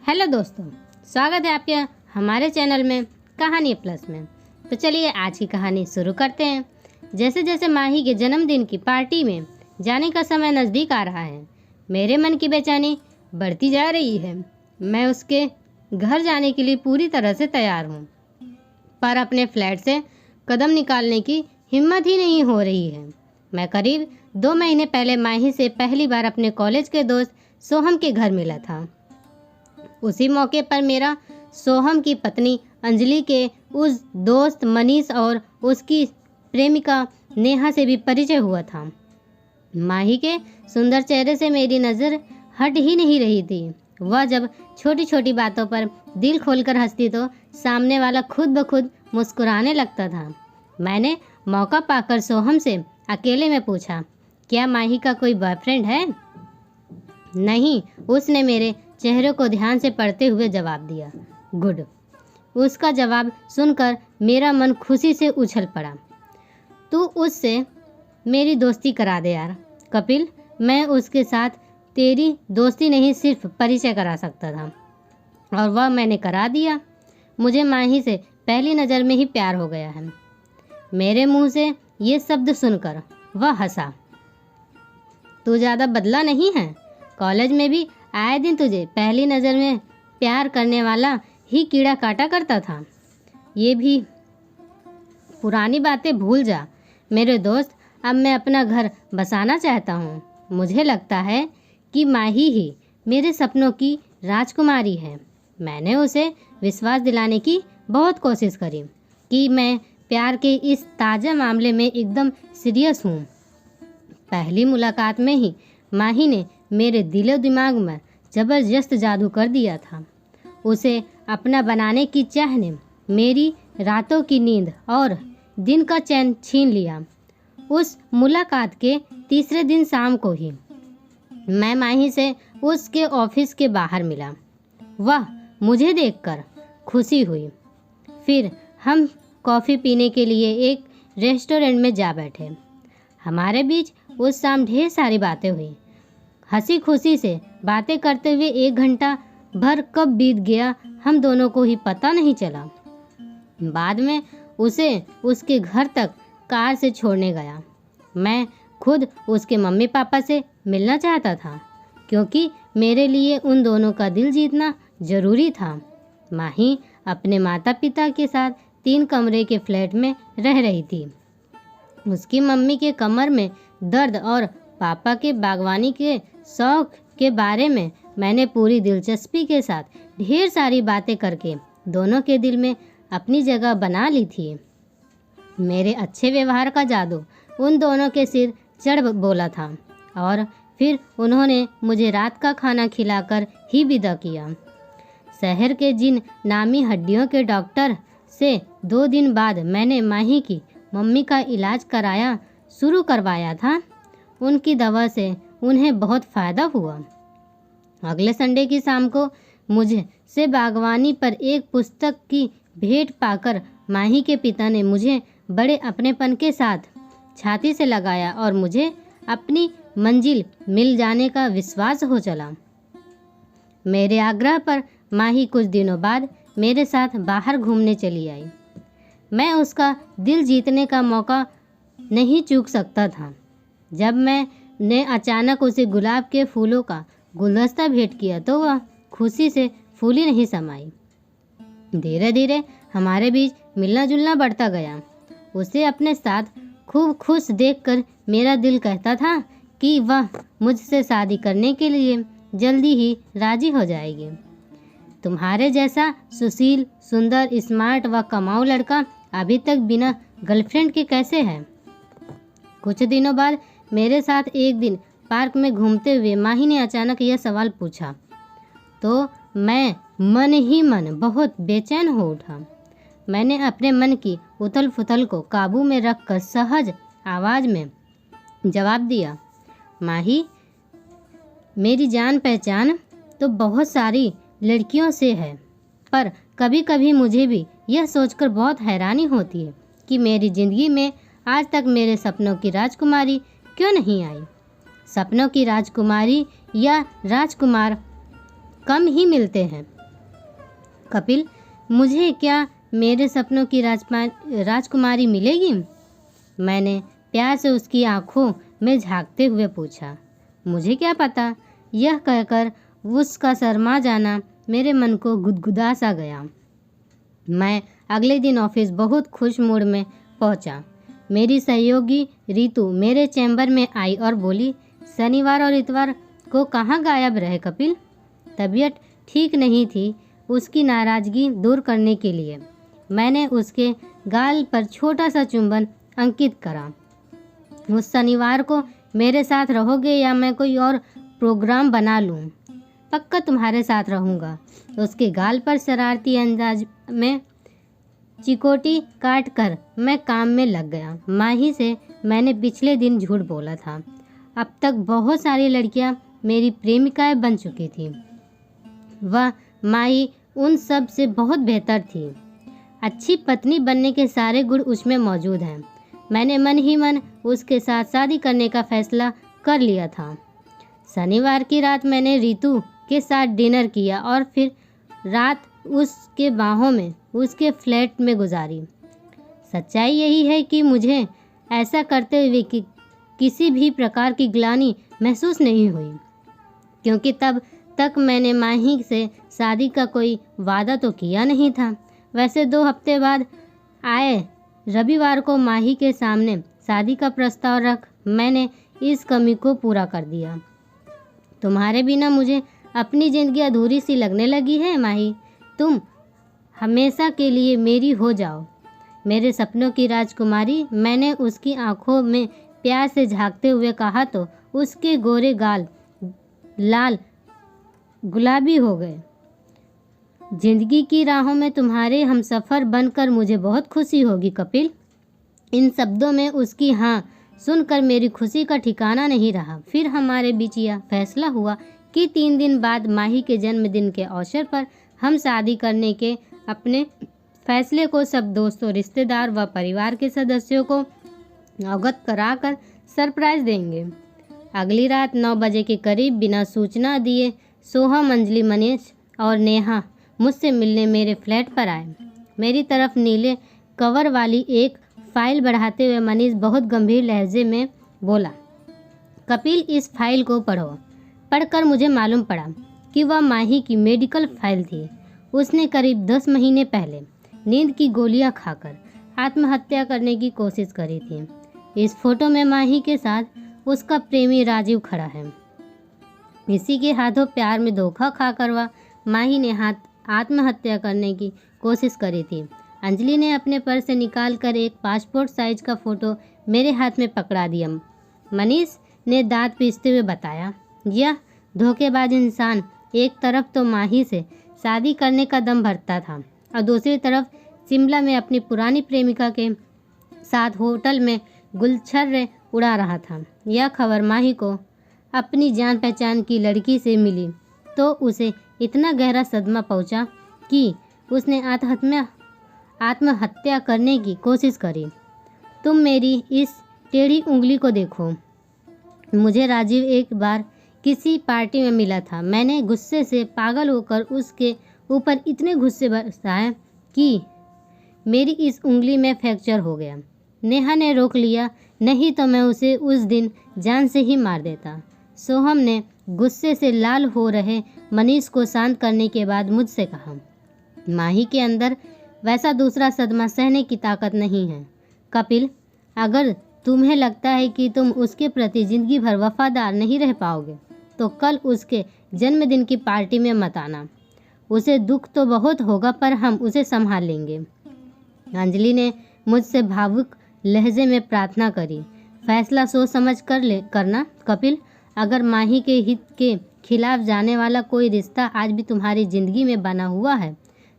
Hello दोस्तों, स्वागत है आपके हमारे चैनल में कहानी प्लस में। तो चलिए आज की कहानी शुरू करते हैं। जैसे जैसे माही के जन्मदिन की पार्टी में जाने का समय नज़दीक आ रहा है, मेरे मन की बेचैनी बढ़ती जा रही है। मैं उसके घर जाने के लिए पूरी तरह से तैयार हूँ, पर अपने फ्लैट से कदम निकालने की हिम्मत ही नहीं हो रही है। मैं करीब 2 महीने पहले माही से पहली बार अपने कॉलेज के दोस्त सोहम के घर मिला था। उसी मौके पर मेरा सोहम की पत्नी अंजलि के उस दोस्त मनीष और उसकी प्रेमिका नेहा से भी परिचय हुआ था। माही के सुंदर चेहरे से मेरी नज़र हट ही नहीं रही थी। वह जब छोटी छोटी बातों पर दिल खोलकर हंसती तो सामने वाला खुद ब खुद मुस्कुराने लगता था। मैंने मौका पाकर सोहम से अकेले में पूछा, क्या माही का कोई बॉयफ्रेंड है? नहीं, उसने मेरे चेहरे को ध्यान से पढ़ते हुए जवाब दिया। गुड। उसका जवाब सुनकर मेरा मन खुशी से उछल पड़ा। तू उससे मेरी दोस्ती करा दे यार। कपिल, मैं उसके साथ तेरी दोस्ती नहीं सिर्फ परिचय करा सकता था, और वह मैंने करा दिया। मुझे माही से पहली नज़र में ही प्यार हो गया है। मेरे मुंह से ये शब्द सुनकर वह हंसा। तू ज़्यादा बदला नहीं है। कॉलेज में भी आए दिन तुझे पहली नज़र में प्यार करने वाला ही कीड़ा काटा करता था। ये भी पुरानी बातें भूल जा मेरे दोस्त। अब मैं अपना घर बसाना चाहता हूँ। मुझे लगता है कि माही ही मेरे सपनों की राजकुमारी है। मैंने उसे विश्वास दिलाने की बहुत कोशिश करी कि मैं प्यार के इस ताज़ा मामले में एकदम सीरियस हूँ। पहली मुलाकात में ही माही ने मेरे दिलो दिमाग में ज़बरदस्त जादू कर दिया था। उसे अपना बनाने की चाह ने मेरी रातों की नींद और दिन का चैन छीन लिया। उस मुलाकात के तीसरे दिन शाम को ही मैं माही से उसके ऑफिस के बाहर मिला। वह मुझे देखकर खुशी हुई। फिर हम कॉफ़ी पीने के लिए एक रेस्टोरेंट में जा बैठे। हमारे बीच उस शाम ढेर सारी बातें हुई। हंसी खुशी से बातें करते हुए 1 घंटा भर कब बीत गया हम दोनों को ही पता नहीं चला। बाद में उसे उसके घर तक कार से छोड़ने गया। मैं खुद उसके मम्मी पापा से मिलना चाहता था, क्योंकि मेरे लिए उन दोनों का दिल जीतना ज़रूरी था। माही अपने माता पिता के साथ 3 कमरे के फ्लैट में रह रही थी। उसकी मम्मी के कमर में दर्द और पापा के बागवानी के शौक के बारे में मैंने पूरी दिलचस्पी के साथ ढेर सारी बातें करके दोनों के दिल में अपनी जगह बना ली थी। मेरे अच्छे व्यवहार का जादू उन दोनों के सिर चढ़ बोला था, और फिर उन्होंने मुझे रात का खाना खिलाकर ही विदा किया। शहर के जिन नामी हड्डियों के डॉक्टर से 2 दिन बाद मैंने माही की मम्मी का इलाज शुरू करवाया था, उनकी दवा से उन्हें बहुत फ़ायदा हुआ। अगले संडे की शाम को मुझे से बागवानी पर एक पुस्तक की भेंट पाकर माही के पिता ने मुझे बड़े अपनेपन के साथ छाती से लगाया और मुझे अपनी मंजिल मिल जाने का विश्वास हो चला। मेरे आग्रह पर माही कुछ दिनों बाद मेरे साथ बाहर घूमने चली आई। मैं उसका दिल जीतने का मौका नहीं चूक सकता था। जब मैंने अचानक उसे गुलाब के फूलों का गुलदस्ता भेंट किया तो वह खुशी से फूली नहीं समाई। धीरे धीरे हमारे बीच मिलना जुलना बढ़ता गया। उसे अपने साथ खूब खुश देखकर मेरा दिल कहता था कि वह मुझसे शादी करने के लिए जल्दी ही राजी हो जाएगी। तुम्हारे जैसा सुशील, सुंदर, स्मार्ट व कमाऊ लड़का अभी तक बिना गर्लफ्रेंड के कैसे है? कुछ दिनों बाद मेरे साथ एक दिन पार्क में घूमते हुए माही ने अचानक यह सवाल पूछा, तो मैं मन ही मन बहुत बेचैन हो उठा। मैंने अपने मन की उथल पुथल को काबू में रखकर सहज आवाज़ में जवाब दिया, माही, मेरी जान पहचान तो बहुत सारी लड़कियों से है, पर कभी कभी मुझे भी यह सोचकर बहुत हैरानी होती है कि मेरी ज़िंदगी में आज तक मेरे सपनों की राजकुमारी क्यों नहीं आई। सपनों की राजकुमारी या राजकुमार कम ही मिलते हैं। कपिल, मुझे क्या मेरे सपनों की राजकुमारी मिलेगी? मैंने प्यार से उसकी आंखों में झांकते हुए पूछा। मुझे क्या पता, यह कहकर उसका शर्मा जाना मेरे मन को गुदगुदा सा गया। मैं अगले दिन ऑफिस बहुत खुश मूड में पहुंचा। मेरी सहयोगी रीतू मेरे चैम्बर में आई और बोली, शनिवार और इतवार को कहाँ गायब रहे कपिल? तबीयत ठीक नहीं थी। उसकी नाराज़गी दूर करने के लिए मैंने उसके गाल पर छोटा सा चुंबन अंकित करा। उस शनिवार को मेरे साथ रहोगे या मैं कोई और प्रोग्राम बना लूँ? पक्का तुम्हारे साथ रहूँगा। उसके गाल पर शरारती अंदाज में चिकोटी काट कर मैं काम में लग गया। माही से मैंने पिछले दिन झूठ बोला था। अब तक बहुत सारी लड़कियां मेरी प्रेमिकाएं बन चुकी थी। वह माही उन सब से बहुत बेहतर थी। अच्छी पत्नी बनने के सारे गुण उसमें मौजूद हैं। मैंने मन ही मन उसके साथ शादी करने का फैसला कर लिया था। शनिवार की रात मैंने रीतू के साथ डिनर किया और फिर रात उसके बाहों में उसके फ्लैट में गुजारी। सच्चाई यही है कि मुझे ऐसा करते हुए किसी भी प्रकार की ग्लानि महसूस नहीं हुई, क्योंकि तब तक मैंने माही से शादी का कोई वादा तो किया नहीं था। वैसे 2 हफ्ते बाद आए रविवार को माही के सामने शादी का प्रस्ताव रख मैंने इस कमी को पूरा कर दिया। तुम्हारे बिना मुझे अपनी ज़िंदगी अधूरी सी लगने लगी है माही। तुम हमेशा के लिए मेरी हो जाओ, मेरे सपनों की राजकुमारी। मैंने उसकी आंखों में प्यार से झांकते हुए कहा तो उसके गोरे गाल लाल गुलाबी हो गए। जिंदगी की राहों में तुम्हारे हमसफ़र बनकर मुझे बहुत खुशी होगी कपिल। इन शब्दों में उसकी हाँ सुनकर मेरी खुशी का ठिकाना नहीं रहा। फिर हमारे बीच यह फैसला हुआ कि 3 दिन बाद माही के जन्मदिन के अवसर पर हम शादी करने के अपने फैसले को सब दोस्तों, रिश्तेदार व परिवार के सदस्यों को अवगत कराकर सरप्राइज देंगे। अगली रात 9 बजे के करीब बिना सूचना दिए सोहम, अंजलि, मनीष और नेहा मुझसे मिलने मेरे फ्लैट पर आए। मेरी तरफ नीले कवर वाली एक फाइल बढ़ाते हुए मनीष बहुत गंभीर लहजे में बोला, कपिल, इस फाइल को पढ़ो। पढ़कर मुझे मालूम पड़ा कि वह माही की मेडिकल फाइल थी। उसने करीब 10 महीने पहले नींद की गोलियां खाकर आत्महत्या करने की कोशिश करी थी। इस फोटो में माही के साथ उसका प्रेमी राजीव खड़ा है। इसी के हाथों प्यार में धोखा खाकर वह माही ने आत्महत्या करने की कोशिश करी थी। अंजलि ने अपने पर्स से निकालकर एक पासपोर्ट साइज का फ़ोटो मेरे हाथ में पकड़ा दिया। मनीष ने दांत पीसते हुए बताया, यह धोखेबाज इंसान एक तरफ तो माही से शादी करने का दम भरता था और दूसरी तरफ शिमला में अपनी पुरानी प्रेमिका के साथ होटल में गुलछर्रे उड़ा रहा था। यह खबर माही को अपनी जान पहचान की लड़की से मिली तो उसे इतना गहरा सदमा पहुंचा कि उसने आत्महत्या करने की कोशिश करी। तुम मेरी इस टेढ़ी उंगली को देखो। मुझे राजीव एक बार किसी पार्टी में मिला था। मैंने गुस्से से पागल होकर उसके ऊपर इतने गुस्से बरसाए कि मेरी इस उंगली में फ्रैक्चर हो गया। नेहा ने रोक लिया, नहीं तो मैं उसे उस दिन जान से ही मार देता। सोहम ने गुस्से से लाल हो रहे मनीष को शांत करने के बाद मुझसे कहा, माही के अंदर वैसा दूसरा सदमा सहने की ताकत नहीं है। कपिल, अगर तुम्हें लगता है कि तुम उसके प्रति ज़िंदगी भर वफादार नहीं रह पाओगे तो कल उसके जन्मदिन की पार्टी में मत आना। उसे दुख तो बहुत होगा पर हम उसे संभाल लेंगे। अंजलि ने मुझसे भावुक लहजे में प्रार्थना करी, फैसला सोच समझ कर करना कपिल। अगर माही के हित के खिलाफ जाने वाला कोई रिश्ता आज भी तुम्हारी ज़िंदगी में बना हुआ है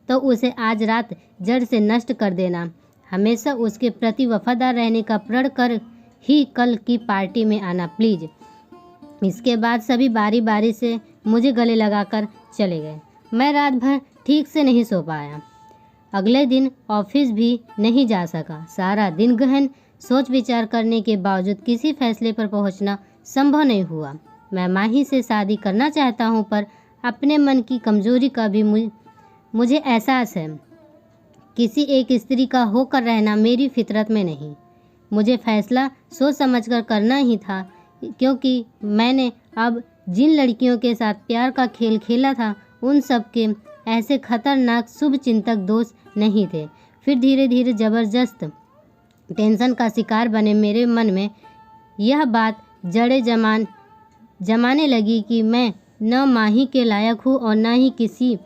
तो उसे आज रात जड़ से नष्ट कर देना। हमेशा उसके प्रति वफादार रहने का प्रण कर ही कल की पार्टी में आना प्लीज़। इसके बाद सभी बारी बारी से मुझे गले लगाकर चले गए। मैं रात भर ठीक से नहीं सो पाया। अगले दिन ऑफिस भी नहीं जा सका। सारा दिन गहन सोच विचार करने के बावजूद किसी फैसले पर पहुंचना संभव नहीं हुआ। मैं माही से शादी करना चाहता हूं पर अपने मन की कमजोरी का भी मुझे एहसास है किसी एक स्त्री का होकर रहना मेरी फितरत में नहीं। मुझे फैसला सोच समझकर करना ही था, क्योंकि मैंने अब जिन लड़कियों के साथ प्यार का खेल खेला था उन सब के ऐसे खतरनाक शुभ चिंतक दोस्त नहीं थे। फिर धीरे धीरे ज़बरदस्त टेंशन का शिकार बने मेरे मन में यह बात जड़े जमाने लगी कि मैं न माही के लायक हूँ और न ही किसी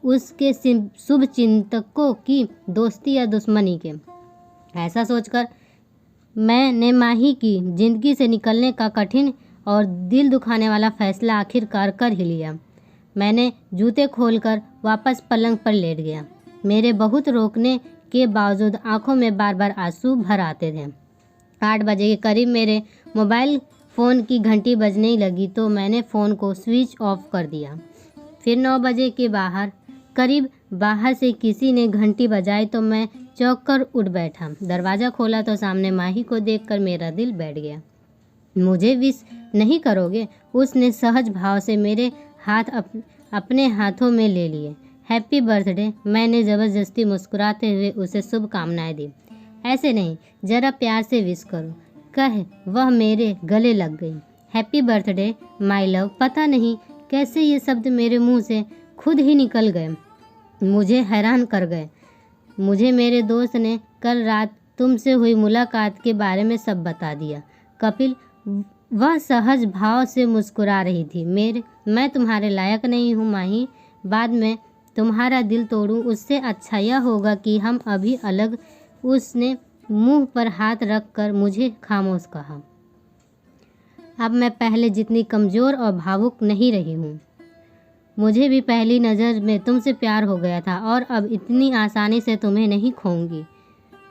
उसके शुभ चिंतकों की दोस्ती या दुश्मनी के। ऐसा सोचकर मैंने माही की ज़िंदगी से निकलने का कठिन और दिल दुखाने वाला फैसला आखिरकार कर ही लिया। मैंने जूते खोलकर वापस पलंग पर लेट गया। मेरे बहुत रोकने के बावजूद आंखों में बार बार आंसू भर आते थे। 8 बजे के करीब मेरे मोबाइल फ़ोन की घंटी बजने लगी तो मैंने फ़ोन को स्विच ऑफ कर दिया। फिर 9 बजे के करीब बाहर से किसी ने घंटी बजाई तो मैं चौंक कर उठ बैठा। दरवाज़ा खोला तो सामने माही को देखकर मेरा दिल बैठ गया। मुझे विश नहीं करोगे? उसने सहज भाव से मेरे हाथ अपने हाथों में ले लिए। हैप्पी बर्थडे, मैंने ज़बरदस्ती मुस्कुराते हुए उसे शुभकामनाएं दी। ऐसे नहीं, ज़रा प्यार से विश करो, कह वह मेरे गले लग गई। Happy birthday my love. पता नहीं कैसे ये शब्द मेरे मुंह से खुद ही निकल गए, मुझे हैरान कर गए। मुझे मेरे दोस्त ने कल रात तुमसे हुई मुलाकात के बारे में सब बता दिया। कपिल, वह सहज भाव से मुस्कुरा रही थी। मैं तुम्हारे लायक नहीं हूँ माही, बाद में तुम्हारा दिल तोड़ूं उससे अच्छा यह होगा कि हम अभी अलग। उसने मुंह पर हाथ रख कर मुझे खामोश कहा। अब मैं पहले जितनी कमज़ोर और भावुक नहीं रही हूँ। मुझे भी पहली नज़र में तुमसे प्यार हो गया था और अब इतनी आसानी से तुम्हें नहीं खोऊंगी।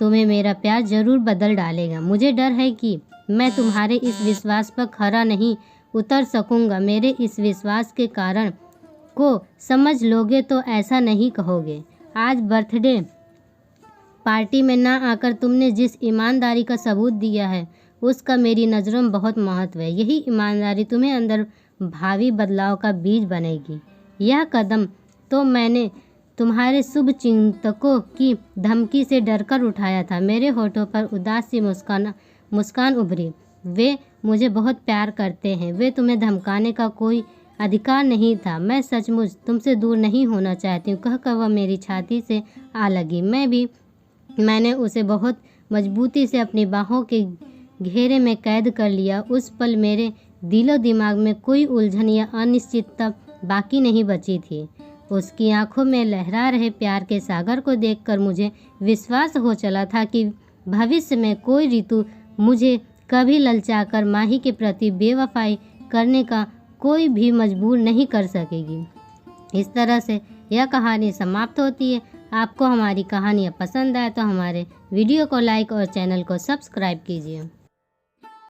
तुम्हें मेरा प्यार ज़रूर बदल डालेगा। मुझे डर है कि मैं तुम्हारे इस विश्वास पर खरा नहीं उतर सकूंगा। मेरे इस विश्वास के कारण को समझ लोगे तो ऐसा नहीं कहोगे। आज बर्थडे पार्टी में ना आकर तुमने जिस ईमानदारी का सबूत दिया है उसका मेरी नज़रों में बहुत महत्व है। यही ईमानदारी तुम्हें अंदर भावी बदलाव का बीज बनेगी। यह कदम तो मैंने तुम्हारे शुभ चिंतकों की धमकी से डरकर उठाया था। मेरे होठों पर उदास सी मुस्कान उभरी। वे मुझे बहुत प्यार करते हैं, वे तुम्हें धमकाने का कोई अधिकार नहीं था। मैं सचमुच तुमसे दूर नहीं होना चाहती हूँ, कहकर वह मेरी छाती से आ लगी। मैंने उसे बहुत मजबूती से अपनी बाहों के घेरे में कैद कर लिया। उस पल मेरे दिलो दिमाग में कोई उलझन या अनिश्चितता बाकी नहीं बची थी। उसकी आंखों में लहरा रहे प्यार के सागर को देखकर मुझे विश्वास हो चला था कि भविष्य में कोई ऋतु मुझे कभी ललचाकर माही के प्रति बेवफाई करने का कोई भी मजबूर नहीं कर सकेगी। इस तरह से यह कहानी समाप्त होती है। आपको हमारी कहानियाँ पसंद आए तो हमारे वीडियो को लाइक और चैनल को सब्सक्राइब कीजिए।